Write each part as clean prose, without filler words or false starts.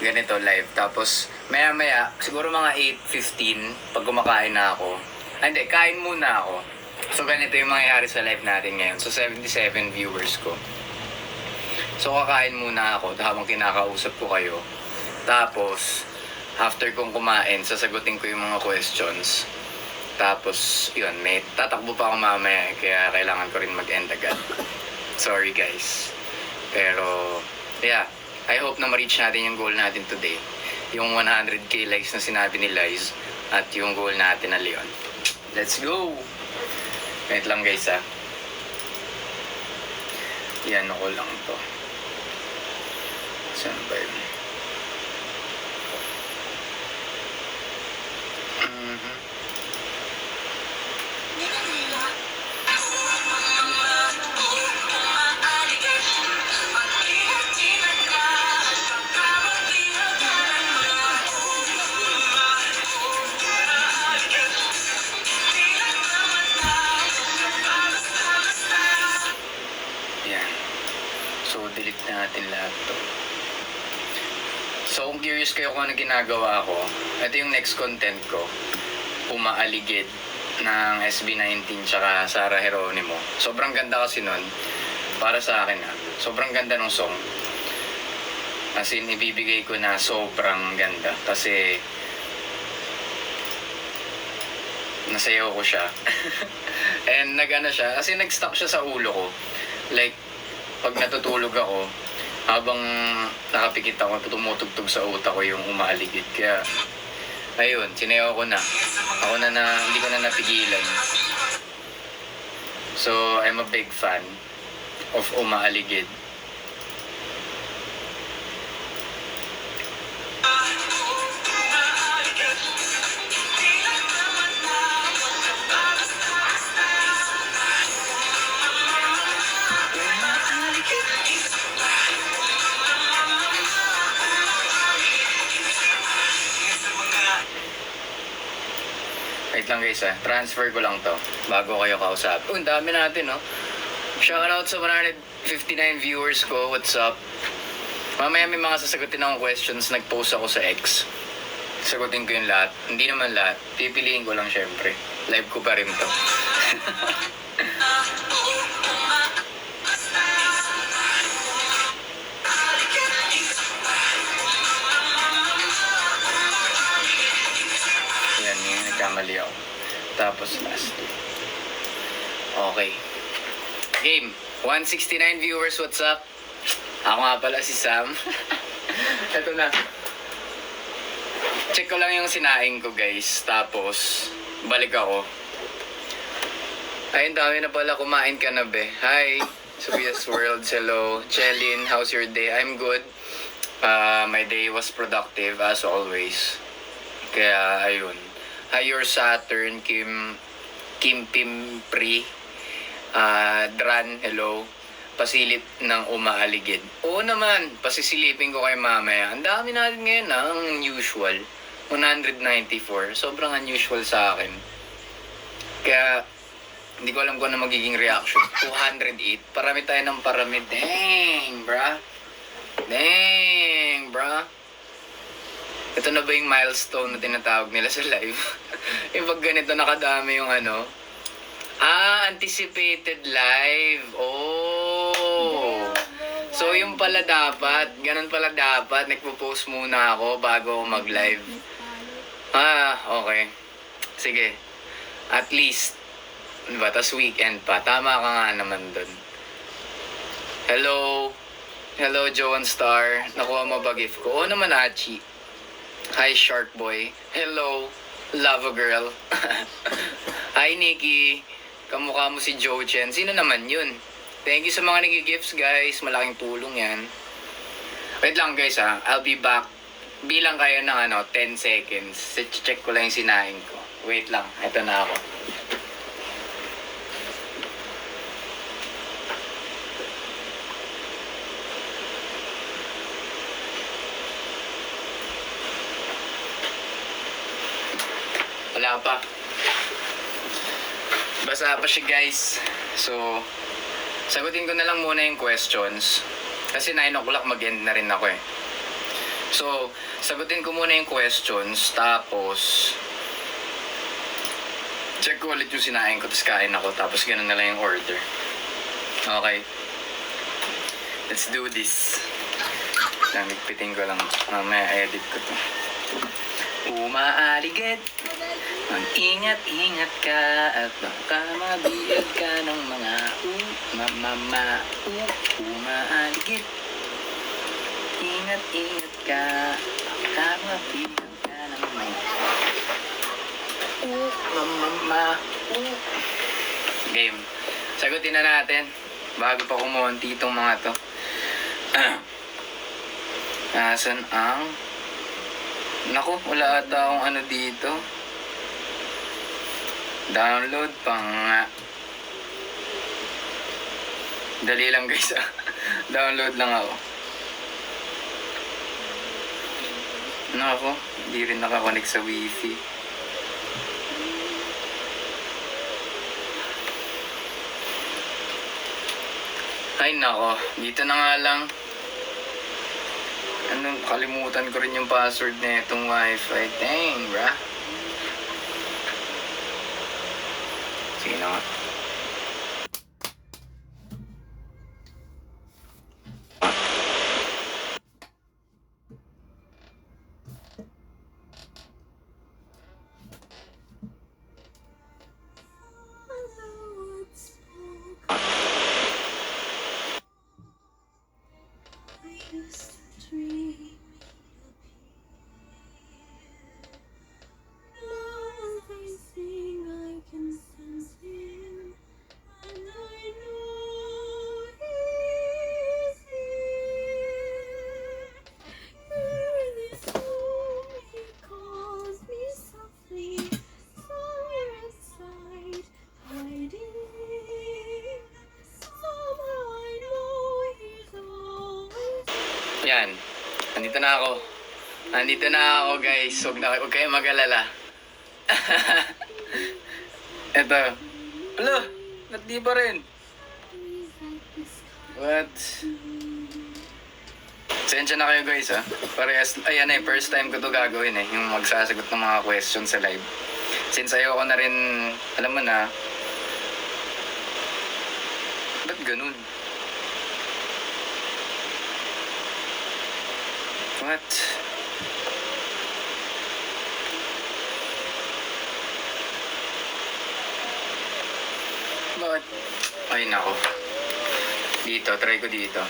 ganito live. Tapos maya maya, siguro mga 8:15 pag kumakain na ako. Hindi, kain muna ako. So ganito yung mangyayari sa live natin ngayon. So 77 viewers ko. So kakain muna ako habang kinakausap ko kayo. Tapos after kong kumain, sasagutin ko yung mga questions. Tapos yun, may tatakbo pa ako mamaya kaya kailangan ko rin mag-end agad. Sorry guys. Pero yeah, I hope na ma-reach natin yung goal natin today. Yung 100k likes na sinabi ni Liz at yung goal natin na Leon. Let's go! Wait lang guys ha. Yan ako lang to. Saan ba yun? So, delete natin lahat to. So, kung curious kayo kung ano ginagawa ko, ito yung next content ko. Umaaligid ng SB19 tsaka Sarah Geronimo. Sobrang ganda kasi nun. Para sa akin ha. Sobrang ganda ng song. As in, ibibigay ko na sobrang ganda. Kasi, nasayaw ko siya. And nag-ano siya. Kasi nag-stuck siya sa ulo ko. Like, pag natutulog ako, habang nakapikit ako, tumutugtog sa utak ko yung umaaligid. Kaya, ayun, sinayaw ko na. Ako na hindi ko na napigilan. So, I'm a big fan of umaaligid. Wait lang guys ha, transfer ko lang to bago kayo kausap. Ang dami natin no. Shoutout sa 159 viewers ko, what's up? Mamaya may mga sasagutin akong questions, nag-post ako sa X. Sagutin ko yung lahat. Hindi naman lahat, pipiliin ko lang syempre. Live ko pa rin to. Nagkamali ako. Tapos last. Okay. Game. 169 viewers, what's up? Ako nga pala si Sam. Ito na. Check ko lang yung sinaing ko guys. Tapos, balik ako. Ay, dami na pala. Kumain ka na be. Hi. Sophia's World. Hello. Chelin, how's your day? I'm good. My day was productive as always. Kaya, ayun. Hi, your Saturn, Kim Pimpri, Dran, hello. Pasilip ng umaaligid. Oo naman, pasisilipin ko kay mamaya. Ang dami natin ngayon ang unusual. 194, sobrang unusual sa akin. Kaya, hindi ko alam kung ano magiging reaction. 208, parami tayo ng parami. Dang, bruh. Dang, bruh. Ito na ba yung milestone na tinatawag nila sa live? Yung pag ganito nakadami yung ano? Anticipated live. Oh! So yung pala dapat, ganun pala dapat, nagpo-post muna ako bago ako mag-live. Okay. Sige. At least, diba? Tas weekend pa. Tama ka nga naman dun. Hello? Hello, Joan Star. Nakuha mo ba gift ko? Oo naman, Achi. Hi, Shark Boy. Hello, Lava Girl. Hi, Nikki. Kamukha mo si Joe Chen. Sino naman yun? Thank you sa mga nag-gifts, guys. Malaking tulong yan. Wait lang, guys, ha. I'll be back. Bilang kayo ng 10 seconds. Check ko lang yung sinahin ko. Wait lang. Ito na ako. Wala pa. Basa pa siya guys. So, sagutin ko na lang muna yung questions. Kasi 9 o'clock mag-end na rin ako eh. So, sagutin ko muna yung questions, tapos check ko ulit yung sinain ko, tapos kain ako, tapos ganun na lang yung order. Okay. Let's do this. Namigpitin ko lang. Mamaya edit ko to. Umaaligid. Mag-ingat-ingat ka at baka mabiyag ka ng mga umaaligid. Ingat-ingat ka, baka mabiyag ka ng mga Game. Sagutin na natin bago pa kumonti itong mga to. Nasaan ang... Naku, wala ata akong ano dito. Download pa nga. Dali lang guys ah. Download lang ako. Naku, hindi rin nakakonect sa wifi. Ay nako, dito na nga lang. Kalimutan ko rin yung password na itong wifi. Dang, brah. Sige na nga. Yan. Nandito na ako guys. Huwag kayong mag-alala. Eto. Alo, ba't di pa rin? What? Sensya na kayo guys ha. Parehas, ayan eh, first time ko to gagawin eh. Yung magsasagot ng mga questions sa live. Since ayoko na rin, alam mo na. Ba't ganun? What? Bakit? Ay nako. Dito, try ko dito.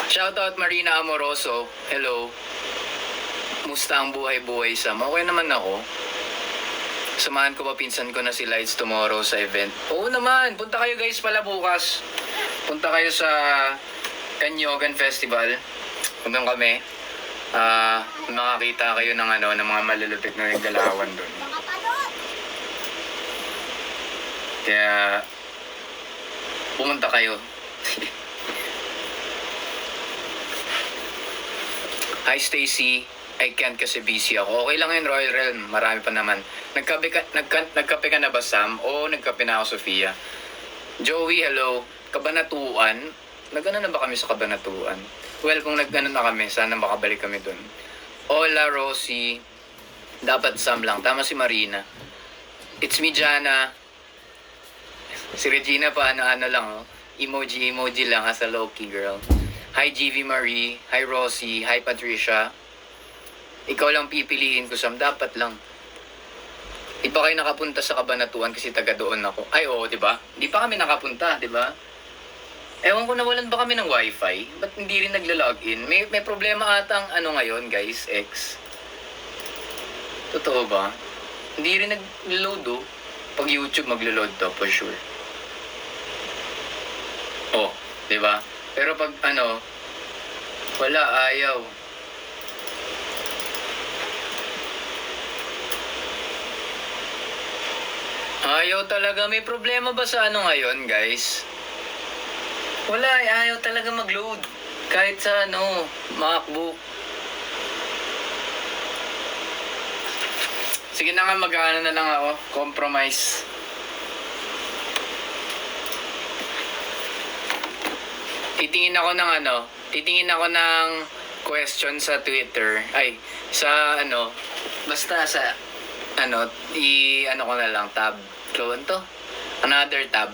Shoutout Marina Amoroso. Hello. Musta ang buhay-buhay Sam? Okay naman ako. Samahan ko pa pinsan ko na si Lights tomorrow sa event. Oo naman. Punta kayo guys pala bukas. Punta kayo sa Kanyogan Festival. Kung kami, makakita kayo ng ng mga malulupit na naggalawan doon. Kaya pumunta kayo. Hi Stacy, I can't kasi busy ako. Okay lang yun Royal Realm, marami pa naman. Nagkape ka na ba Sam? Oo, nagkape na ako Sofia. Joey, hello. Kabanatuan. Nagano na ba kami sa Kabanatuan? Well, kung nagano na kami, sana makabalik kami dun. Hola, Rosie. Dapat Sam lang. Tama si Marina. It's me, Jana. Si Regina pa, ano lang, oh. Emoji lang as a low-key girl. Hi, GV Marie. Hi, Rosie. Hi, Patricia. Ikaw lang pipiliin ko, Sam. Dapat lang. Di pa kayo nakapunta sa Kabanatuan kasi taga doon ako. Ay, oo, di ba? Di pa kami nakapunta, di ba? Ewan ko, nawalan ba kami ng wifi? Ba't hindi rin nagla-login? May problema atang ngayon guys, X. Totoo ba? Hindi rin nag-load oh. Pag YouTube maglo-load to, for sure. Oh, di ba? Pero pag wala, ayaw. Ayaw talaga. May problema ba sa ngayon guys? Wala, ayaw talaga mag-load. Kahit sa MacBook. Sige na nga, mag-ano na lang ako. Compromise. Titingin ako ng titingin ako ng question sa Twitter. Ay, sa ano, basta sa ano, ano ko na lang, tab. Clone to? Another tab.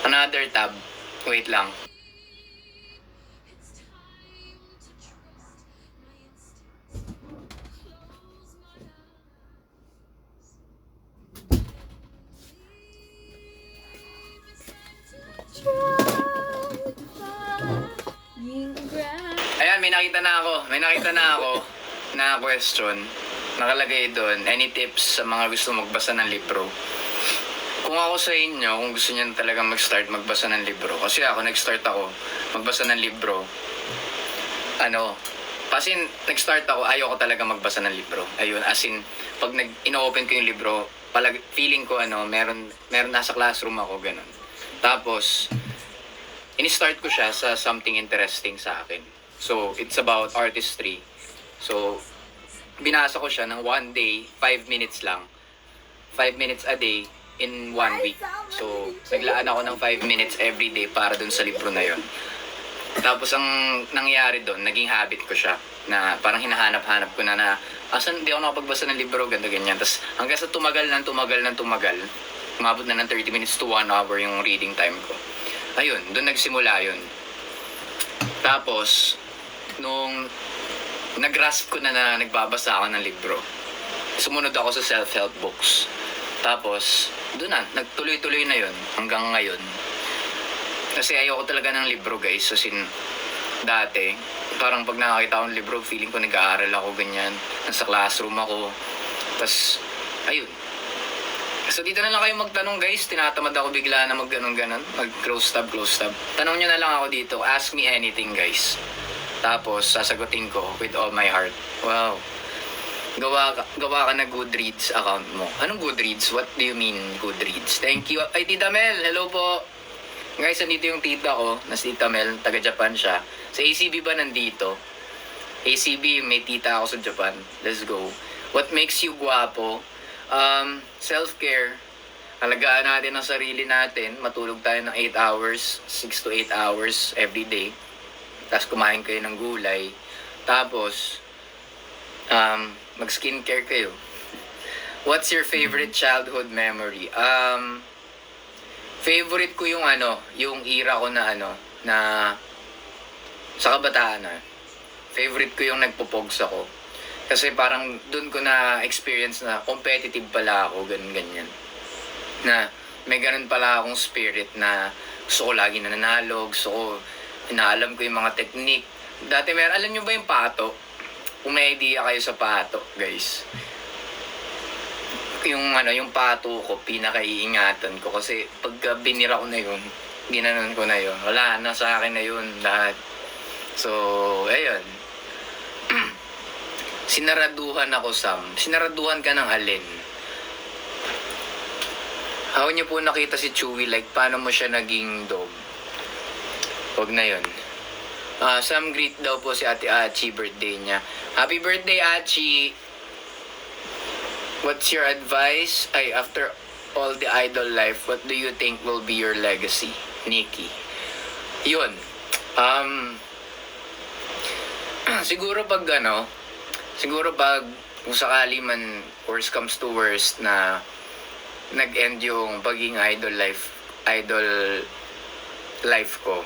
Another tab. Wait lang. Ayan, may nakita na ako na question. Nakalagay doon, any tips sa mga gusto magbasa ng libro? Kung ako sa inyo, kung gusto niyo talaga mag-start magbasa ng libro, kasi ako, nag-start ako magbasa ng libro, kasi nag-start ako, ayaw ko talaga magbasa ng libro. Ayun, as in, pag ino-open ko yung libro, feeling ko, meron nasa classroom ako, ganun. Tapos, in-start ko siya sa something interesting sa akin. So, it's about artistry. So, binasa ko siya ng one day, 5 minutes lang. 5 minutes a day in 1 week. So, naglaan ako ng 5 minutes every day para dun sa libro na yon. Tapos, ang nangyari dun, naging habit ko siya. Na parang hinahanap-hanap ko na asan hindi ako nakapagbasa ng libro, ganda ganyan. Tapos, hanggang sa tumagal. Umabot na ng 30 minutes to 1 hour yung reading time ko. Ayun, dun nagsimula yun. Tapos, nung nag-grasp ko na nagbabasa ako ng libro, sumunod ako sa self-help books. Tapos, doon na, nagtuloy-tuloy na yun hanggang ngayon. Kasi ayoko talaga ng libro, guys. As in, dati, parang pag nakakita ko ng libro, feeling ko nag-aaral ako ganyan. Nasa classroom ako. Tapos, ayun. So, dito na lang kayo magtanong, guys. Tinatamad ako bigla na mag-ganon-ganon. Mag-close tab. Tanong nyo na lang ako dito. Ask me anything, guys. Tapos, sasagutin ko with all my heart. Wow. Gawa ka na Goodreads account mo. Anong Goodreads? What do you mean Goodreads? Thank you. Ay, Tita Mel. Hello po. Guys, nandito yung tita ko. Si Tita Mel. Taga-Japan siya. Sa ACB ba nandito? ACB, may tita ako sa Japan. Let's go. What makes you guwapo? Self-care. Alagaan natin ang sarili natin. Matulog tayo ng 8 hours. 6 to 8 hours every day. Tapos kumain kayo ng gulay. Tapos, mag-skincare kayo. What's your favorite childhood memory? Favorite ko yung yung era ko na sa kabataan Favorite ko yung nagpo-pogs ako. Kasi parang dun ko na experience na competitive pala ako, ganyan. Na may ganun pala akong spirit na gusto ko lagi nananalo, gusto ko inaalam ko yung mga technique. Dati alam nyo ba yung pato? Kung may idea kayo sa pato, guys. Yung pato ko, pinakaiingatan ko. Kasi pagka binira ko na yun, ginanon ko na yun. Wala, nasa akin na yun lahat. So, ayun. Sinaraduhan ako, Sam. Sinaraduhan ka ng alin? How niyo po nakita si Chewie? Like, paano mo siya naging dog? Huwag na yun. Sam, greet daw po si Ate Achi, birthday niya. Happy birthday, Achi! What's your advice? After all the idol life, what do you think will be your legacy? Nikki. Yun. Siguro pag kung sakali man worst comes to worst na nag-end yung pagiging idol life ko.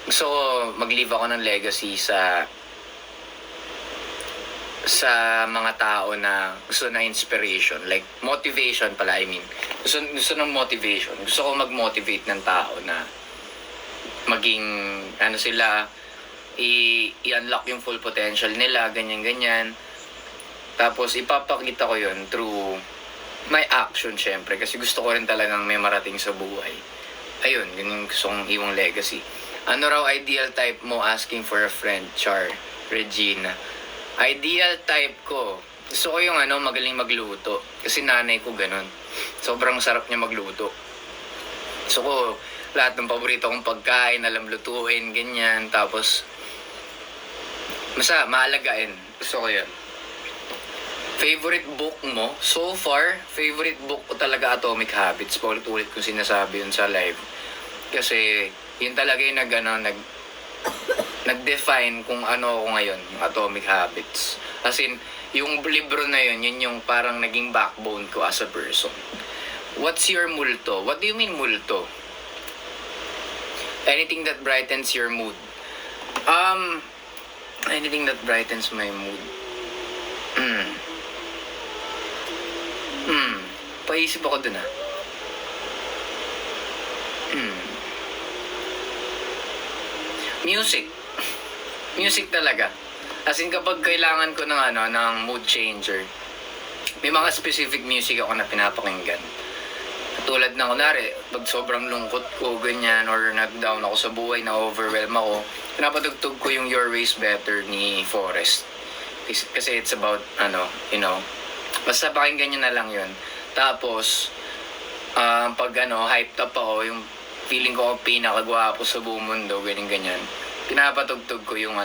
Gusto ko mag-leave ako ng legacy sa mga tao na gusto na inspiration, like motivation pala, gusto ng motivation. Gusto ko mag-motivate ng tao na maging sila, i-unlock yung full potential nila, ganyan. Tapos ipapakita ko yun through my action, syempre, kasi gusto ko rin talagang may marating sa buhay. Ayun, yun yung gusto kong iwang legacy. Ano raw ideal type mo? Asking for a friend. Char. Regina. Ideal type ko. Gusto ko yung magaling magluto. Kasi nanay ko ganun. Sobrang sarap niya magluto. Gusto ko lahat ng paborito kong pagkain, alam lutuin, ganyan. Tapos, maaalagain. Gusto ko yun. Favorite book mo? So far, favorite book ko talaga Atomic Habits. Paulit-ulit ko sinasabi yun sa live. Kasi, yun talaga yung nag-define kung ano ako ngayon, yung Atomic Habits. As in, yung libro na yun, yun yung parang naging backbone ko as a person. What's your multo? What do you mean multo? Anything that brightens your mood. Anything that brightens my mood. Paisip ako dun Music. Music talaga. As in kapag kailangan ko ng mood changer, may mga specific music ako na pinapakinggan. Tulad ng kunwari, pag sobrang lungkot ko, ganyan, or nag-down ako sa buhay, na-overwhelm ako, pinapatugtog ko yung Your Ways Better ni Forrest. Kasi it's about, basta pakinggan nyo na lang yun. Tapos, pag hyped up ako, yung feeling ko ako pinakagwapo sa buong mundo, ganyan. Pinapatugtog ko yung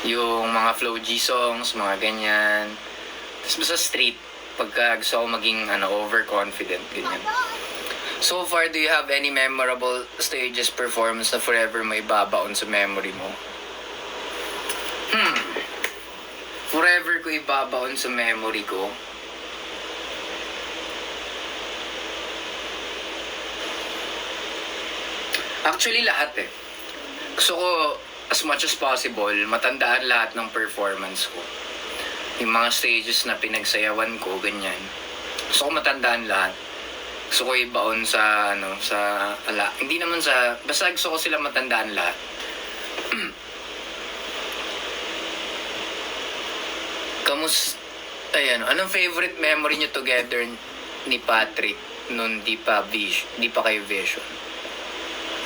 yung mga flow G songs, mga ganyan. Tapos basta street, pagka gusto ko maging overconfident, ganyan. So far, do you have any memorable stages performance na forever may babaon sa memory mo? Forever ko ibabaon sa memory ko. Actually, lahat Gusto ko, as much as possible, matandaan lahat ng performance ko. Yung mga stages na pinagsayawan ko, ganyan. Gusto ko matandaan lahat. Gusto ko ibaon sa, hindi naman basta gusto ko sila matandaan lahat. Anong favorite memory nyo together ni Patrick nung di pa kayo Vision?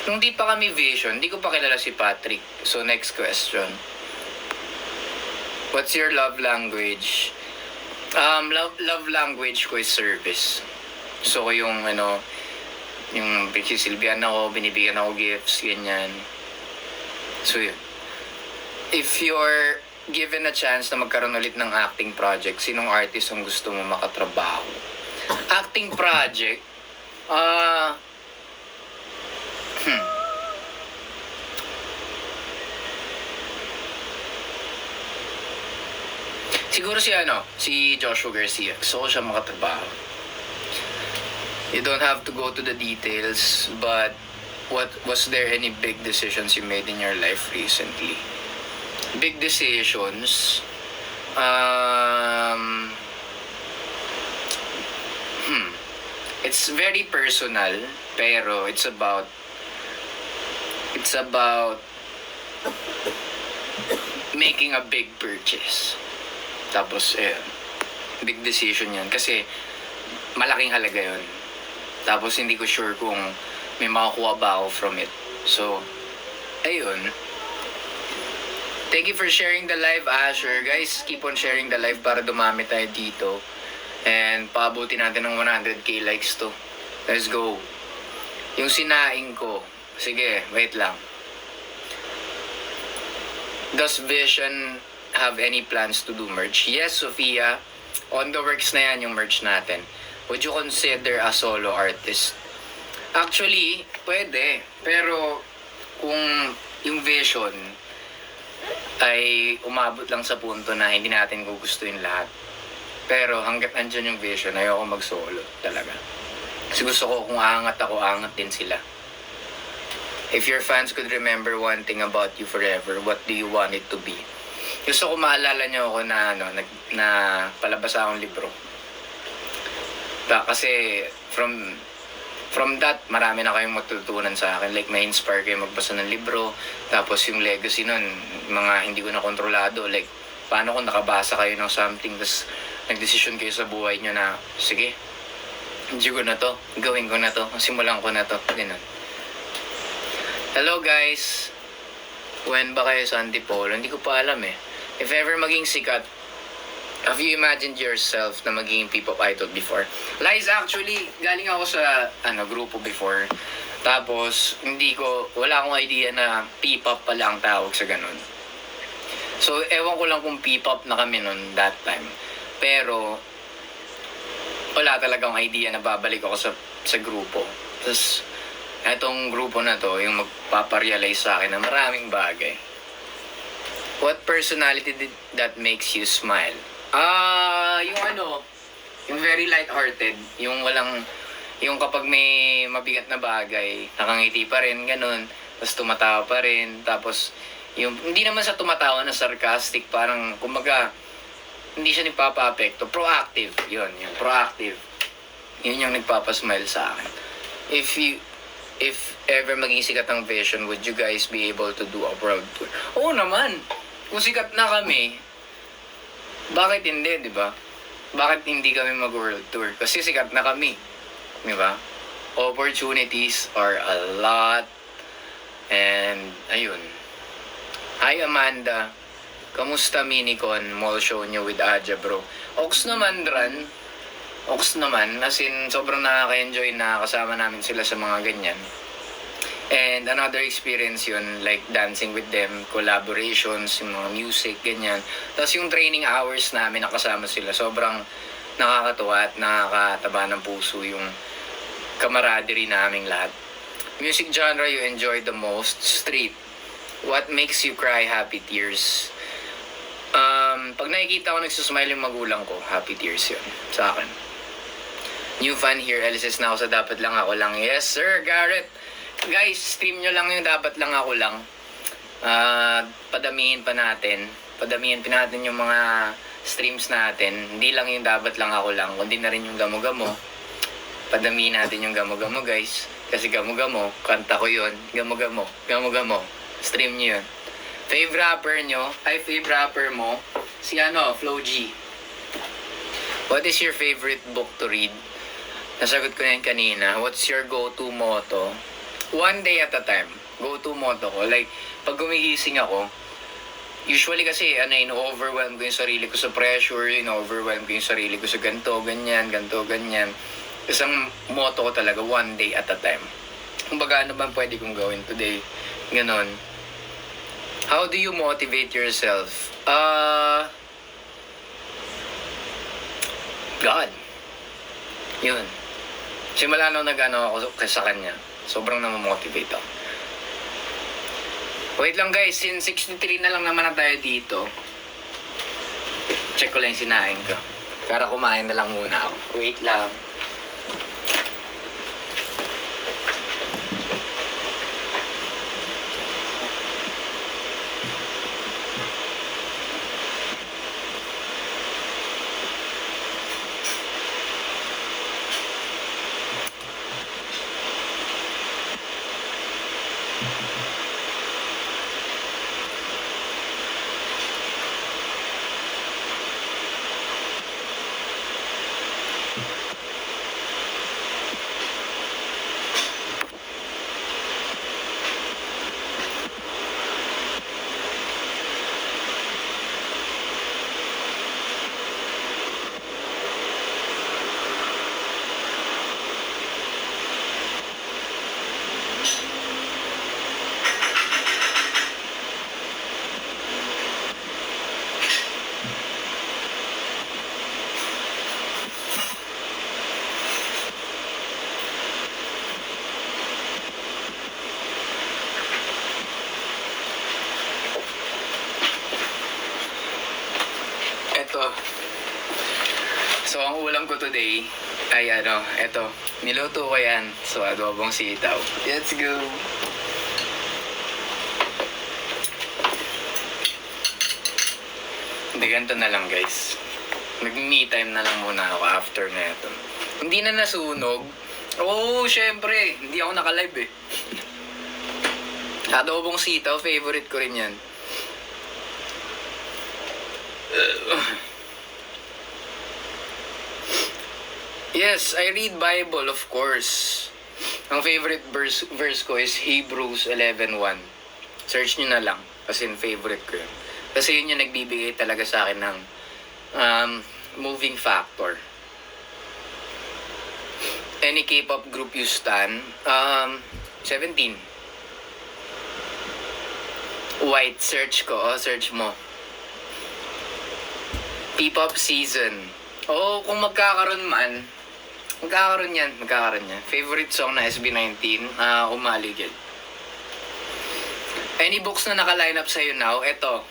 Nung di pa kami Vision, di ko pa kilala si Patrick. So, next question. What's your love language? Love language ko is service. So, yung pagsisilbihan ako, binibigyan ako gifts, ganyan. So, yun. If you're given a chance na magkaroon ulit ng acting project, sinong artist ang gusto mo makatrabaho? Acting project? Siguro si Joshua Garcia. Gusto ko siya makatrabaho. You don't have to go to the details, but was there any big decisions you made in your life recently? Big decisions? It's very personal, pero it's about making a big purchase. Tapos, big decision yan. Kasi, malaking halaga yun. Tapos, hindi ko sure kung may makakuha ba ako from it. So, ayun. Thank you for sharing the live, Asher. Guys, keep on sharing the live para dumami tayo dito. And, paabuti natin ng 100k likes to. Let's go. Yung sinaing ko. Sige, wait lang. Does Vision have any plans to do merch? Yes, Sophia. On the works na yan yung merch natin. Would you consider a solo artist? Actually, pwede. Pero, kung yung vision ay umabot lang sa punto na hindi natin gugustuhin lahat. Pero hanggat andyan yung vision, ayoko mag-solo talaga. Kasi gusto ko kung aangat ako, aangat din sila. If your fans could remember one thing about you forever, what do you want it to be? Gusto ko maalala nyo ako na palabas akong libro. Kasi from that, marami na kayong matutunan sa akin. Like, may-inspire kayo magbasa ng libro. Tapos yung legacy nun, mga hindi ko na kontrolado. Like, paano kung nakabasa kayo ng something, tapos nagdesisyon kayo sa buhay nyo na, sige, hindi ko na to, gawin ko na to, simulan ko na to, ganun. Hello guys! When ba kayo sa Antipolo? Hindi ko pa alam If ever maging sikat, have you imagined yourself na maging P-pop idol before? Lies, actually, galing ako sa grupo before. Tapos, wala akong idea na P-pop pala ang tawag sa ganun. So, ewan ko lang kung P-pop na kami nun that time. Pero, wala talagang idea na babalik ako sa grupo. Tapos, etong grupo na to, yung magpaparealize sa akin ng maraming bagay. What personality that makes you smile? Yung very light-hearted, yung kapag may mabigat na bagay, nakangiti pa rin, ganun, tapos tumatawa pa rin, tapos, hindi naman sa tumatawa na sarcastic, parang, kumbaga, hindi siya nagpapa-apekto, proactive, yun, proactive. Yun yung nagpapasmile sa akin. If ever maging sikat ang Vision, would you guys be able to do a world tour? Oo naman! Kung sikat na kami, bakit hindi, di ba? Bakit hindi kami mag-world tour? Kasi sikat na kami. Di ba? Opportunities are a lot. And, ayun. Hi, Amanda. Kamusta Minicon? Mall show nyo with Aja, bro. Ox naman, Dran. Ox naman. As in, sobrang nakaka-enjoy na kasama namin sila sa mga ganyan. And another experience yun, like dancing with them, collaborations, yung mga music, ganyan. Tapos yung training hours namin nakasama sila, sobrang nakakatuwa at nakakataba ng puso yung camaraderie naming lahat. Music genre you enjoy the most? Street. What makes you cry? Happy tears. Pag nakikita ko nagsusmile yung magulang ko, happy tears yun sa akin. New fan here, LSS na ako sa dapat lang ako lang. Yes sir, Garrett. Guys, stream nyo lang yung dapat lang ako lang. Padamihin pa natin yung mga streams natin. Hindi lang yung dapat lang ako lang, kundi na rin yung gamo-gamo. Padamihin natin yung gamo-gamo, guys. Kasi gamo-gamo, kanta ko yun. Gamo-gamo, gamo-gamo. Stream nyo yun. Fave rapper nyo, fave rapper mo, si Flo G. What is your favorite book to read? Nasagot ko na yun kanina. What's your go-to motto? One day at a time. Go-to motto ko. Like, pag gumigising ako, usually kasi, ino-overwhelm ko yung sarili ko sa pressure, ino-overwhelm ko yung sarili ko sa ganito, ganyan. Isang motto ko talaga, one day at a time. Kumbaga, ano bang pwede kong gawin today? Ganon. How do you motivate yourself? God. Yun. Simula nung ako sa kanya, sobrang namamotivate ako. Wait lang guys, since 63 na lang naman na tayo dito. Check ko lang yung sinain ko. Para kumain na lang muna ako. Wait lang. So, ang ulam ko today ay eto, niluto ko yan. So, adobong sitaw. Let's go! Hindi, ganito na lang guys. Nag-me time na lang muna ako after na ito. Hindi na nasunog. Oo, syempre. Hindi ako naka-live eh. Adobong sitaw, favorite ko rin yan. Yes, I read Bible, of course. Ang favorite verse ko is Hebrews 11:1. Search nyo na lang. Kasi favorite ko yun. Kasi yun yung nagbibigay talaga sa akin ng moving factor. Any K-pop group you stan? 17. White, search ko. Search mo. P-pop season. Oo, kung magkakaroon man, magkakaroon yan. Favorite song na SB19, Umaligid. Any books na naka-line up sa'yo now? Eto.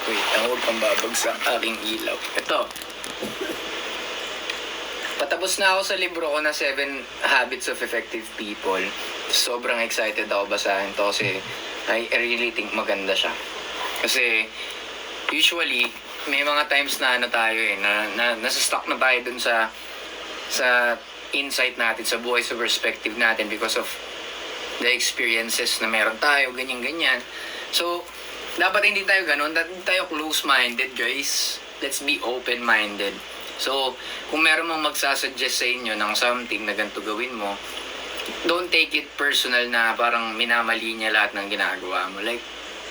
Wait, huwag kang babagsak aking ilaw. Eto. Patapos na ako sa libro ko na 7 Habits of Effective People. Sobrang excited ako basahin to kasi I really think maganda siya. Kasi usually may mga times na tayo na nasa-stuck na tayo dun sa insight natin, sa buhay, sa perspective natin because of the experiences na meron tayo, ganyan-ganyan. So, dapat hindi tayo ganun, hindi tayo close-minded, guys. Let's be open-minded. So, kung meron mong magsasuggest sa inyo ng something na ganito gawin mo, don't take it personal na parang minamali niya lahat ng ginagawa mo. Like,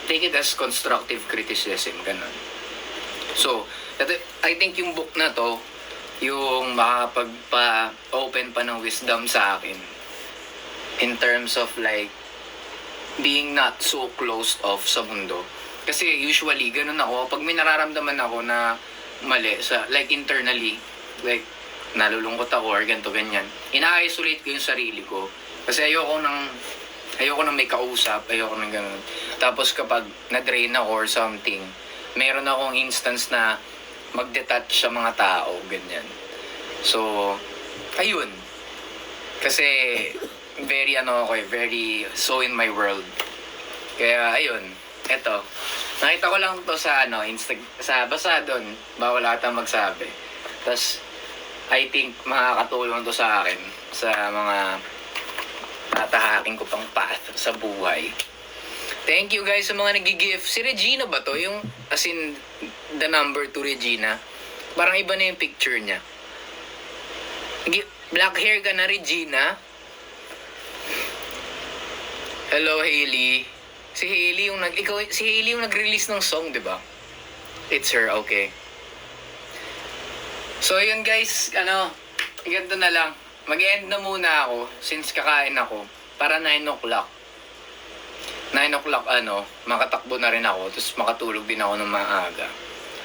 take it as constructive criticism, ganun. So, I think yung book na to, yung makapagpa-open pa ng wisdom sa akin in terms of like being not so closed off sa mundo. Kasi usually, ganun ako. Pag may nararamdaman ako na mali, like internally, like nalulungkot ako or ganito, ganyan, ina-isolate ko yung sarili ko. Kasi ayoko nang may kausap, ayoko nang ganun. Tapos kapag na-drain ako or something, meron akong instance na mag-detach sa mga tao, ganyan. So, ayun. Kasi, very so in my world. Kaya, ayun. Eto. Nakita ko lang to sa, basa doon. Bawal ata magsabi. Tapos, I think, makakatulong to sa akin. Sa mga tatahakin ko pang path sa buhay. Thank you guys sa mga nag-gift. Si Regina ba to? Yung, as in, the number 2 Regina. Parang iba na yung picture niya. Black hair ka na, Regina? Hello, Hailey. Si Hailey yung nag-release ng song, di ba? It's her, okay. So, yun guys, ganito na lang. Mag-end na muna ako, since kakain ako, para 9 o'clock. 9 o'clock, makatakbo na rin ako, tapos makatulog din ako ng maaga.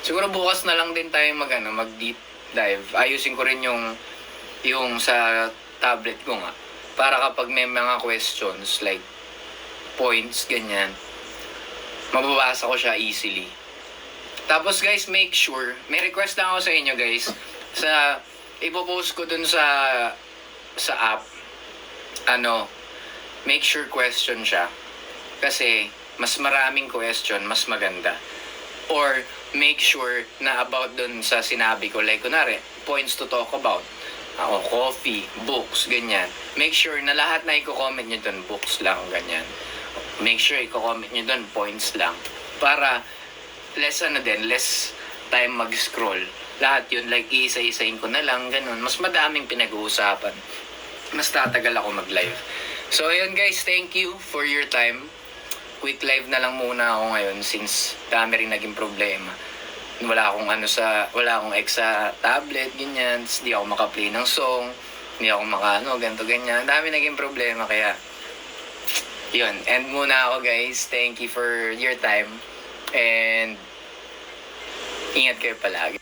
Siguro bukas na lang din tayo mag-deep dive. Ayusin ko rin yung sa tablet ko nga. Para kapag may mga questions, like points, ganyan, mababasa ko siya easily. Tapos guys, make sure, may request lang ako sa inyo guys, ipopost ko dun sa app, make sure question siya. Kasi, mas maraming question, mas maganda. Or, make sure na about dun sa sinabi ko. Like, kunwari, points to talk about. Coffee, books, ganyan. Make sure na lahat na i-comment nyo dun, books lang, ganyan. Make sure i-comment nyo dun, points lang. Para, less time mag-scroll. Lahat yun, like, isa-isain ko na lang, ganun. Mas madaming pinag-uusapan. Mas tatagal ako mag-live. So, ayun guys, thank you for your time. Quick live na lang muna ako ngayon since dami rin naging problema. Wala akong ex sa tablet, ganyan. Hindi ako makaplay ng song. Hindi ako ganito, ganyan. Dami naging problema, kaya yun. End muna ako guys. Thank you for your time. And ingat kayo palagi.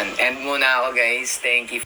End muna ako guys. Thank you.